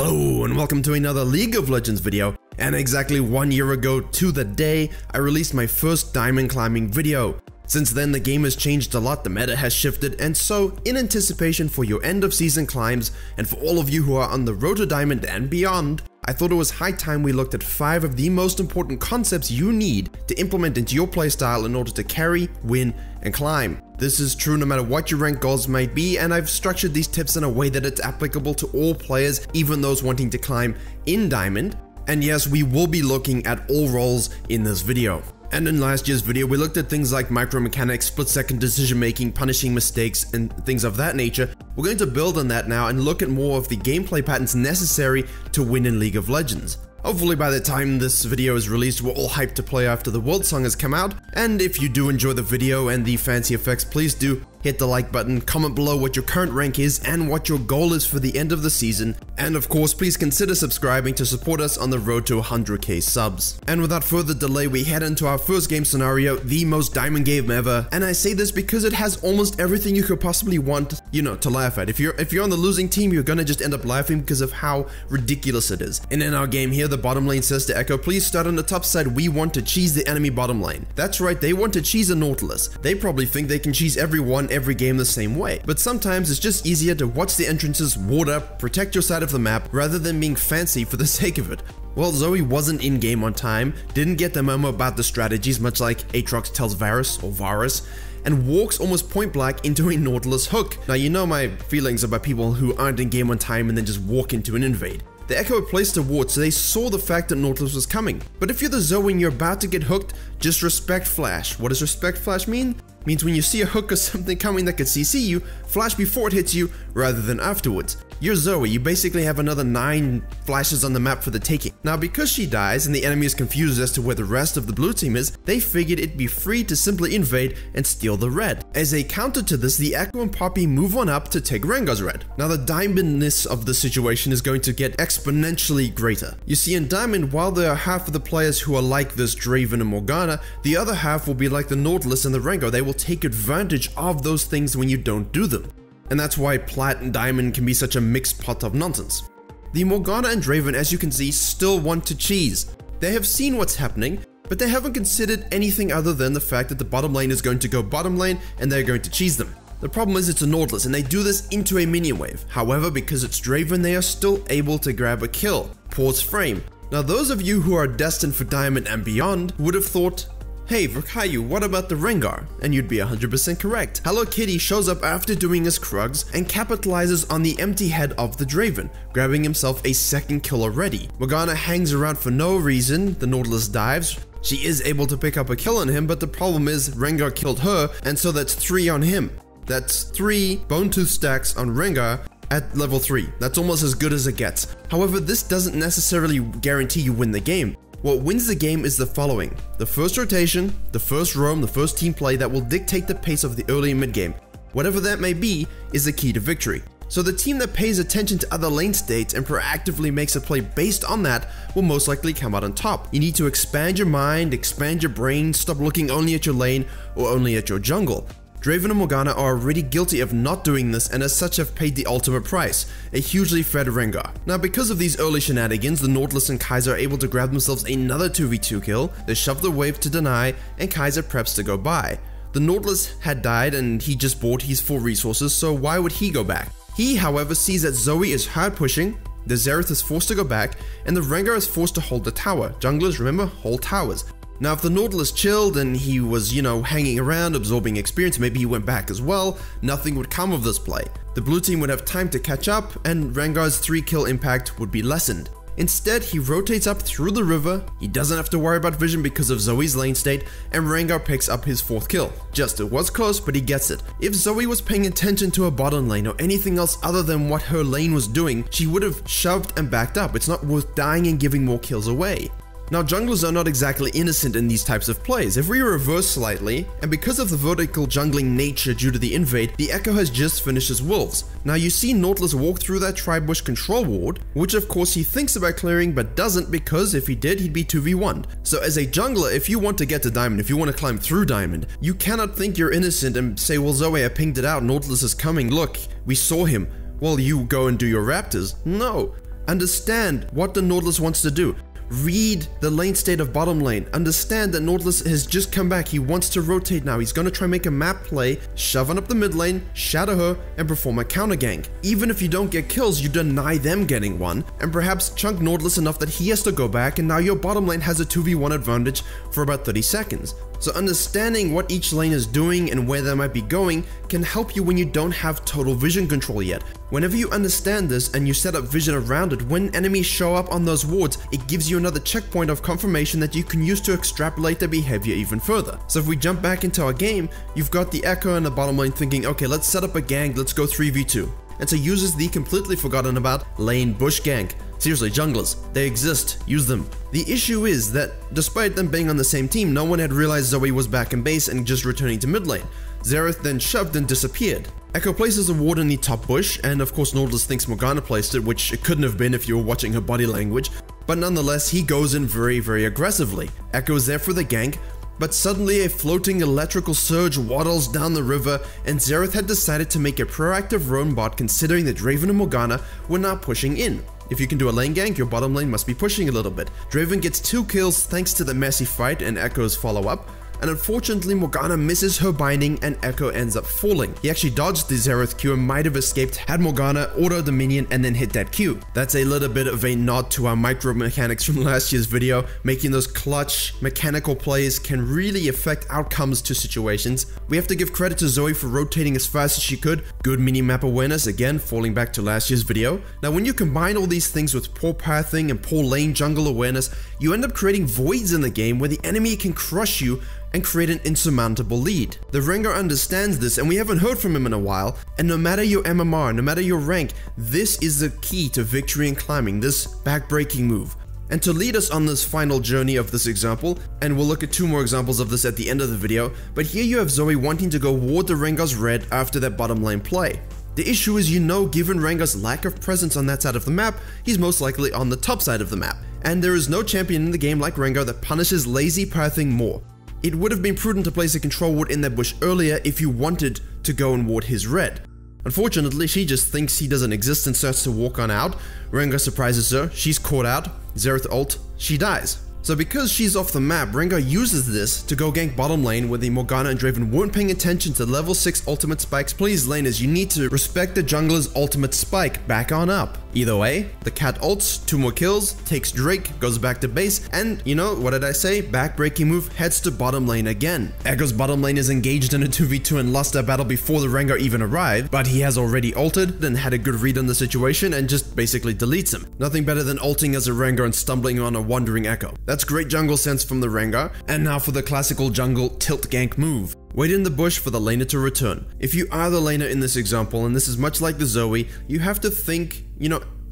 Hello and welcome to another League of Legends video, and exactly 1 year ago to the day, I released my first diamond climbing video. Since then the game has changed a lot, the meta has shifted, and so in anticipation for your end of season climbs and for all of you who are on the road to diamond and beyond, I thought it was high time we looked at 5 of the most important concepts you need to implement into your playstyle in order to carry, win, and climb. This is true no matter what your rank goals might be, and I've structured these tips in a way that it's applicable to all players, even those wanting to climb in diamond. And yes, we will be looking at all roles in this video. And in last year's video, we looked at things like micro mechanics, split-second decision-making, punishing mistakes, and things of that nature. We're going to build on that now and look at more of the gameplay patterns necessary to win in League of Legends. Hopefully by the time this video is released, we're all hyped to play after the World Song has come out. And if you do enjoy the video and the fancy effects, please do hit the like button, comment below what your current rank is and what your goal is for the end of the season. And of course, please consider subscribing to support us on the road to 100k subs. And without further delay, we head into our first game scenario, the most diamond game ever. And I say this because it has almost everything you could possibly want, to laugh at. If you're on the losing team, you're gonna just end up laughing because of how ridiculous it is. And in our game here, the bottom lane says to Echo, please start on the top side, we want to cheese the enemy bottom lane. That's right, they want to cheese a Nautilus. They probably think they can cheese everyone every game the same way. But sometimes it's just easier to watch the entrances, ward up, protect your side of the map, rather than being fancy for the sake of it. Well, Zoe wasn't in game on time, didn't get the memo about the strategies, much like Aatrox tells Varus, and walks almost point blank into a Nautilus hook. Now you know my feelings about people who aren't in game on time and then just walk into an invade. The Echo placed a ward, so they saw the fact that Nautilus was coming. But if you're the Zoe and you're about to get hooked, just respect flash. What does respect flash mean? It means when you see a hook or something coming that could CC you, flash before it hits you rather than afterwards. You're Zoe, you basically have another 9 flashes on the map for the taking. Now because she dies and the enemy is confused as to where the rest of the blue team is, they figured it'd be free to simply invade and steal the red. As a counter to this, the Echo and Poppy move on up to take Rengar's red. Now the diamondness of the situation is going to get exponentially greater. You see, in diamond, while there are half of the players who are like this Draven and Morgana, the other half will be like the Nautilus and the Rengar. They will take advantage of those things when you don't do them. And that's why Plat and Diamond can be such a mixed pot of nonsense. The Morgana and Draven, as you can see, still want to cheese. They have seen what's happening, but they haven't considered anything other than the fact that the bottom lane is going to go bottom lane and they're going to cheese them. The problem is it's a Nautilus and they do this into a minion wave. However, because it's Draven, they are still able to grab a kill. Pause frame. Now those of you who are destined for diamond and beyond would have thought, hey Virkayu, what about the Rengar? And you'd be 100% correct. Hello Kitty shows up after doing his Krugs and capitalizes on the empty head of the Draven, grabbing himself a second kill already. Morgana hangs around for no reason, the Nautilus dives. She is able to pick up a kill on him, but the problem is Rengar killed her, and so that's 3 on him. That's 3 bone tooth stacks on Rengar at level 3. That's almost as good as it gets. However, this doesn't necessarily guarantee you win the game. What wins the game is the following: the first rotation, the first roam, the first team play that will dictate the pace of the early and mid game. Whatever that may be is the key to victory. So the team that pays attention to other lane states and proactively makes a play based on that will most likely come out on top. You need to expand your mind, expand your brain, stop looking only at your lane or only at your jungle. Draven and Morgana are already guilty of not doing this and as such have paid the ultimate price, a hugely fed Rengar. Now because of these early shenanigans, the Nautilus and Kaiser are able to grab themselves another 2v2 kill, they shove the wave to deny, and Kaiser preps to go by. The Nautilus had died and he just bought his full resources, so why would he go back? He, however, sees that Zoe is hard pushing, the Xerath is forced to go back, and the Rengar is forced to hold the tower. Junglers, remember, hold towers. Now if the Nautilus chilled and he was, hanging around, absorbing experience, maybe he went back as well, nothing would come of this play. The blue team would have time to catch up and Rengar's 3 kill impact would be lessened. Instead, he rotates up through the river, he doesn't have to worry about vision because of Zoe's lane state, and Rengar picks up his 4th kill. It was close, but he gets it. If Zoe was paying attention to her bottom lane or anything else other than what her lane was doing, she would have shoved and backed up. It's not worth dying and giving more kills away. Now junglers are not exactly innocent in these types of plays. If we reverse slightly, and because of the vertical jungling nature due to the invade, the Echo has just finished his wolves. Now you see Nautilus walk through that Tribush control ward, which of course he thinks about clearing but doesn't, because if he did, he'd be 2v1'd. So as a jungler, if you want to get to diamond, if you want to climb through diamond, you cannot think you're innocent and say, well Zoe, I pinged it out, Nautilus is coming, look, we saw him. Well, you go and do your raptors. No. Understand what the Nautilus wants to do. Read the lane state of bottom lane. Understand that Nautilus has just come back. He wants to rotate now. He's going to try and make a map play, shove on up the mid lane, shadow her, and perform a counter gank. Even if you don't get kills, you deny them getting one, and perhaps chunk Nautilus enough that he has to go back, and now your bottom lane has a 2v1 advantage for about 30 seconds. So understanding what each lane is doing and where they might be going can help you when you don't have total vision control yet. Whenever you understand this and you set up vision around it, when enemies show up on those wards, it gives you another checkpoint of confirmation that you can use to extrapolate their behavior even further. So if we jump back into our game, you've got the Echo in the bottom lane thinking, okay, let's set up a gank, let's go 3v2. And so uses the completely forgotten about lane bush gank. Seriously, junglers, they exist, use them. The issue is that despite them being on the same team, no one had realized Zoe was back in base and just returning to mid lane. Xerath then shoved and disappeared. Echo places a ward in the top bush, and of course Nautilus thinks Morgana placed it, which it couldn't have been if you were watching her body language, but nonetheless he goes in very aggressively. Echo is there for the gank, but suddenly a floating electrical surge waddles down the river, and Xerath had decided to make a proactive roam bot considering that Draven and Morgana were now pushing in. If you can do a lane gank, your bottom lane must be pushing a little bit. Draven gets 2 kills thanks to the messy fight and Echo's follow-up, and unfortunately Morgana misses her binding and Echo ends up falling. He actually dodged the Xerath Q and might have escaped had Morgana auto the minion and then hit that Q. That's a little bit of a nod to our micro mechanics from last year's video. Making those clutch mechanical plays can really affect outcomes to situations. We have to give credit to Zoe for rotating as fast as she could. Good mini-map awareness, again falling back to last year's video. Now when you combine all these things with poor pathing and poor lane jungle awareness, you end up creating voids in the game where the enemy can crush you and create an insurmountable lead. The Rengar understands this, and we haven't heard from him in a while, and no matter your MMR, no matter your rank, this is the key to victory and climbing, this backbreaking move. And to lead us on this final journey of this example, and we'll look at 2 more examples of this at the end of the video, but here you have Zoe wanting to go ward the Rengar's red after that bottom lane play. The issue is, given Rengar's lack of presence on that side of the map, he's most likely on the top side of the map, and there is no champion in the game like Rengar that punishes lazy pathing more. It would have been prudent to place a control ward in that bush earlier if you wanted to go and ward his red. Unfortunately, she just thinks he doesn't exist and starts to walk on out. Rengar surprises her, she's caught out, Xerath ult, she dies. So because she's off the map, Rengar uses this to go gank bottom lane where the Morgana and Draven weren't paying attention to level 6 ultimate spikes. Please laners, you need to respect the jungler's ultimate spike, back on up. Either way, the cat ults, 2 more kills, takes Drake, goes back to base, and what did I say? Backbreaking move, heads to bottom lane again. Echo's bottom lane is engaged in a 2v2 and lost that battle before the Rengar even arrived, but he has already ulted, then had a good read on the situation and just basically deletes him. Nothing better than ulting as a Rengar and stumbling on a wandering Echo. That's great jungle sense from the Rengar, and now for the classical jungle tilt gank move. Wait in the bush for the laner to return. If you are the laner in this example, and this is much like the Zoe, you have to think,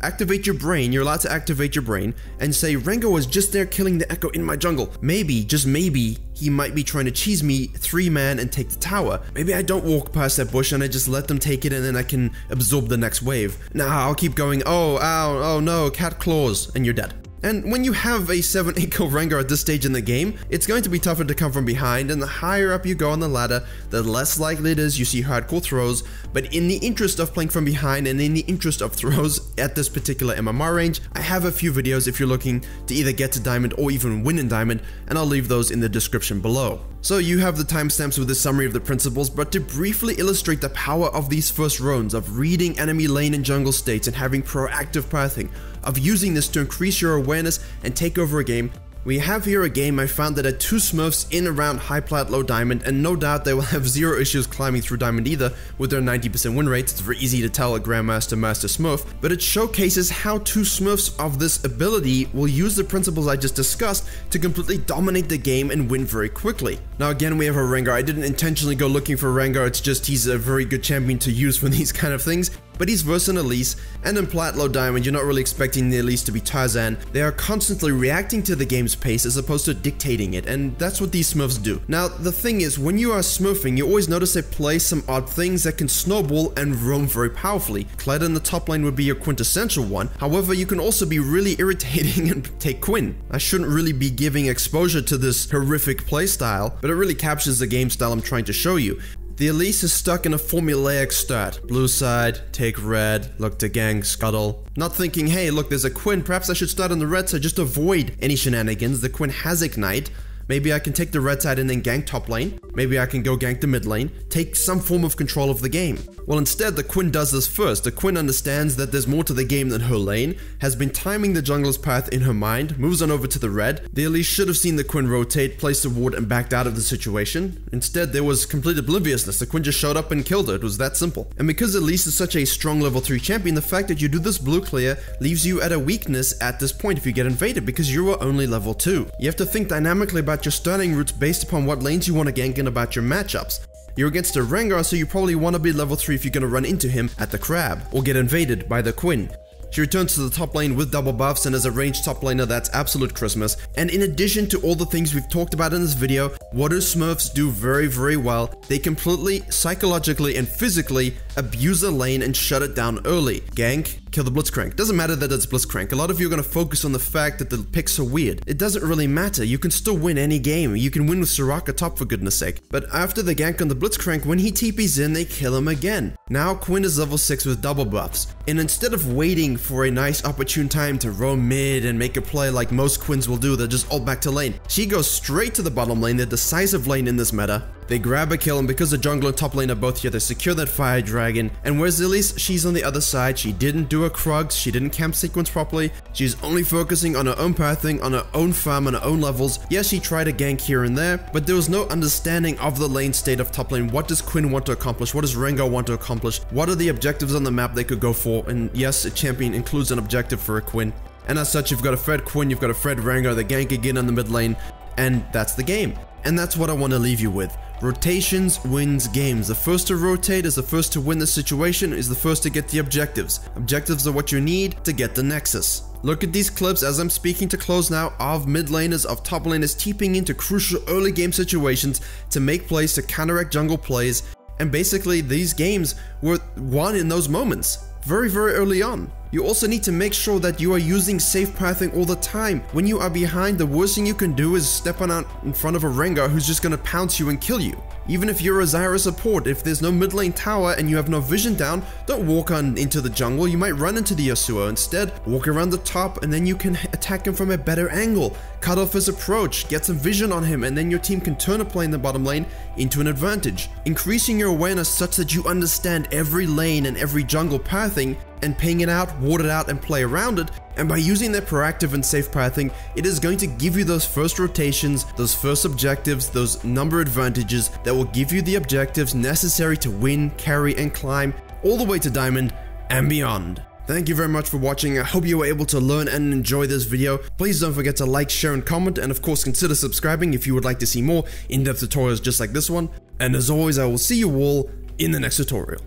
activate your brain. You're allowed to activate your brain and say, Rengar was just there killing the Echo in my jungle. Maybe, just maybe, he might be trying to cheese me 3-man and take the tower. Maybe I don't walk past that bush and I just let them take it and then I can absorb the next wave. Nah, I'll keep going. Oh, ow, oh no, cat claws, and you're dead. And when you have a 7-8 kill Rengar at this stage in the game, it's going to be tougher to come from behind, and the higher up you go on the ladder, the less likely it is you see hardcore throws. But in the interest of playing from behind and in the interest of throws at this particular MMR range, I have a few videos if you're looking to either get to Diamond or even win in Diamond, and I'll leave those in the description below. So you have the timestamps with the summary of the principles, but to briefly illustrate the power of these first rounds of reading enemy lane and jungle states and having proactive pathing, of using this to increase your awareness and take over a game, we have here a game I found that had 2 smurfs in around high plat low diamond, and no doubt they will have 0 issues climbing through diamond either with their 90% win rates. It's very easy to tell a Grandmaster Master Smurf, but it showcases how 2 smurfs of this ability will use the principles I just discussed to completely dominate the game and win very quickly. Now again, we have a Rengar. I didn't intentionally go looking for Rengar, it's just he's a very good champion to use for these kind of things. But he's versus an Elise, and in plat low diamond, you're not really expecting the Elise to be Tarzan. They are constantly reacting to the game's pace as opposed to dictating it, and that's what these smurfs do. Now, the thing is, when you are smurfing, you always notice they play some odd things that can snowball and roam very powerfully. Kled in the top lane would be your quintessential one. However, you can also be really irritating and take Quinn. I shouldn't really be giving exposure to this horrific playstyle, but it really captures the game style I'm trying to show you. The Elise is stuck in a formulaic strat. Blue side, take red, look to gank, scuttle. Not thinking, hey look, there's a Quinn, perhaps I should start on the red side just to avoid any shenanigans. The Quinn has ignite. Maybe I can take the red side and then gank top lane. Maybe I can go gank the mid lane, take some form of control of the game. Well, instead, the Quinn does this first. The Quinn understands that there's more to the game than her lane, has been timing the jungler's path in her mind, moves on over to the red. The Elise should have seen the Quinn rotate, placed a ward, and backed out of the situation. Instead, there was complete obliviousness. The Quinn just showed up and killed her. It was that simple. And because Elise is such a strong level 3 champion, the fact that you do this blue clear leaves you at a weakness at this point if you get invaded, because you are only level 2. You have to think dynamically about your starting routes based upon what lanes you want to gank and about your matchups. You're against a Rengar, so you probably want to be level 3 if you're going to run into him at the crab, or get invaded by the Quinn. She returns to the top lane with double buffs and as a ranged top laner, that's absolute Christmas. And in addition to all the things we've talked about in this video, what do Smurfs do very well? They completely, psychologically and physically abuse a lane and shut it down early. Gank, kill the Blitzcrank. Doesn't matter that it's Blitzcrank. A lot of you are going to focus on the fact that the picks are weird. It doesn't really matter. You can still win any game. You can win with Soraka top for goodness sake. But after the gank on the Blitzcrank, when he TPs in, they kill him again. Now Quinn is level 6 with double buffs. And instead of waiting for a nice opportune time to roam mid and make a play like most Quinns will do, they're just ult back to lane. She goes straight to the bottom lane, the decisive lane in this meta. They grab a kill, and because the jungler and top lane are both here, they secure that fire dragon. And where's Elise? She's on the other side. She didn't do a Krugs, she didn't camp sequence properly. She's only focusing on her own pathing, on her own farm, on her own levels. Yes, she tried a gank here and there, but there was no understanding of the lane state of top lane. What does Quinn want to accomplish? What does Rengar want to accomplish? What are the objectives on the map they could go for? And yes, a champion includes an objective for a Quinn. And as such, you've got a Fred Quinn, you've got a Fred Rengar, the gank again on the mid lane, and that's the game. And that's what I want to leave you with. Rotations wins games. The first to rotate is the first to win the situation, is the first to get the objectives. Objectives are what you need to get the Nexus. Look at these clips as I'm speaking to close now of mid laners, of top laners TPing into crucial early game situations to make plays, to counteract jungle plays. And basically these games were won in those moments. Very early on. You also need to make sure that you are using safe pathing all the time. When you are behind, the worst thing you can do is step on out in front of a Rengar who's just gonna pounce you and kill you. Even if you're a Zyra support, if there's no mid lane tower and you have no vision down, don't walk on into the jungle. You might run into the Yasuo. Instead, walk around the top and then you can attack him from a better angle. Cut off his approach, get some vision on him, and then your team can turn a play in the bottom lane into an advantage. Increasing your awareness such that you understand every lane and every jungle pathing and ping it out, ward it out, and play around it. And by using that proactive and safe pathing, it is going to give you those first rotations, those first objectives, those number advantages that will give you the objectives necessary to win, carry, and climb all the way to Diamond and beyond. Thank you very much for watching. I hope you were able to learn and enjoy this video. Please don't forget to like, share, and comment, and of course consider subscribing if you would like to see more in-depth tutorials just like this one. And as always, I will see you all in the next tutorial.